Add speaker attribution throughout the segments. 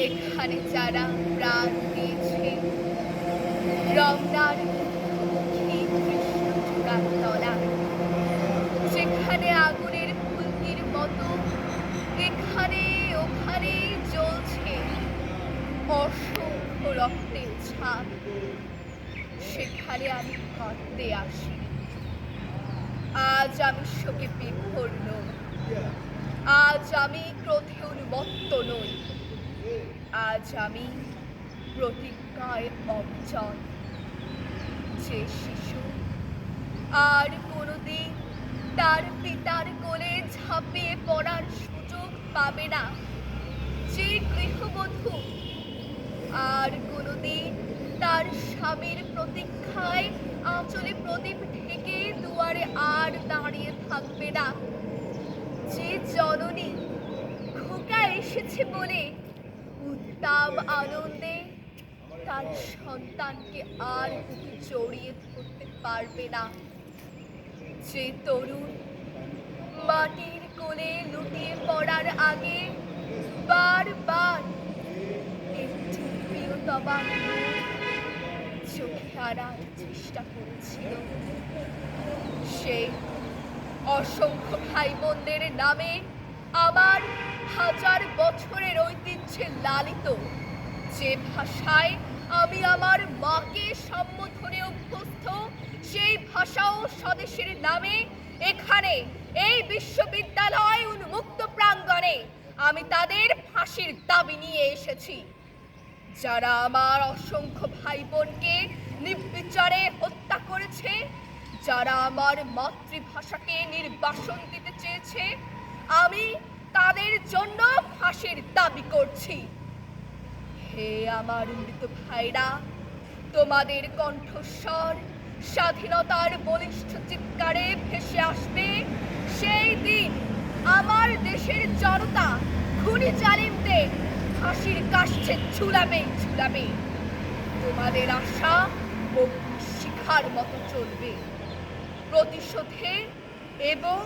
Speaker 1: এখানে যারা প্রাণ দিয়েছে রমনার মুখোমুখি কৃষ্ণচূড়ার তলায়, যেখানে আগুনের ফুলকির মতো এখানে ওখানে জ্বলছে অসংখ্য রক্তের ছাপ, সেখানে আমি কাঁদতে আসি। আজ আমি শোকে বিভোর নই, আজ আমি ক্রোধে উন্মত্ত নই, আজ আমি প্রতিজ্ঞায় অবিচল। যে শিশু আর কোনোদিন তার পিতার কোলে ঝাঁপিয়ে পড়ার সুযোগ পাবে না, যে গৃহবধূ আর কোনোদিন তার স্বামীর প্রতীক্ষায় আঁচলে প্রদীপ ঢেকে দুয়ারে আর দাঁড়িয়ে থাকবে না, যে জননী খোকা এসেছে বলে উত্তাপ আনন্দে তার সন্তানকে আর বুকে জড়িয়ে ধরতে পারবে না, যে তরুণ মাটির কোলে লুটিয়ে পড়ার আগে বারবার একটি প্রিয়তমা চোখে আনার চেষ্টা করেছিল, সে অসংখ্য ভাই বোনদের নামে আমার হাজার বছরের ঐতিহ্যে লালিত যে ভাষায় আমি আমার মাকে সম্বোধনে অভ্যস্ত, সেই ভাষা ও স্বদেশের নামে এখানে এই বিশ্ববিদ্যালয় উন্মুক্ত প্রাঙ্গণে আমি তাদের ফাঁসির দাবি নিয়ে এসেছি। যারা আমার অসংখ্য ভাই বোনকে নির্বিচারে হত্যা করেছে, যারা আমার মাতৃভাষাকে নির্বাসন দিতে চেয়েছে, আমি তাদের জন্য ফাঁসির দাবি করছি। হে আমার মৃত ভাইরা, তোমাদের কণ্ঠস্বর স্বাধীনতার বলিষ্ঠ চিৎকারে ভেসে আসবে সেই দিন আমার দেশের জনতা খুনি জালিমদের ফাঁসির কাষ্ঠে ঝুলাবে ঝুলাবে। তোমাদের আশা শিখার মতো চলবে, প্রতিশোধে এবং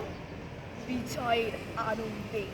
Speaker 1: বিজয়ের আনন্দে।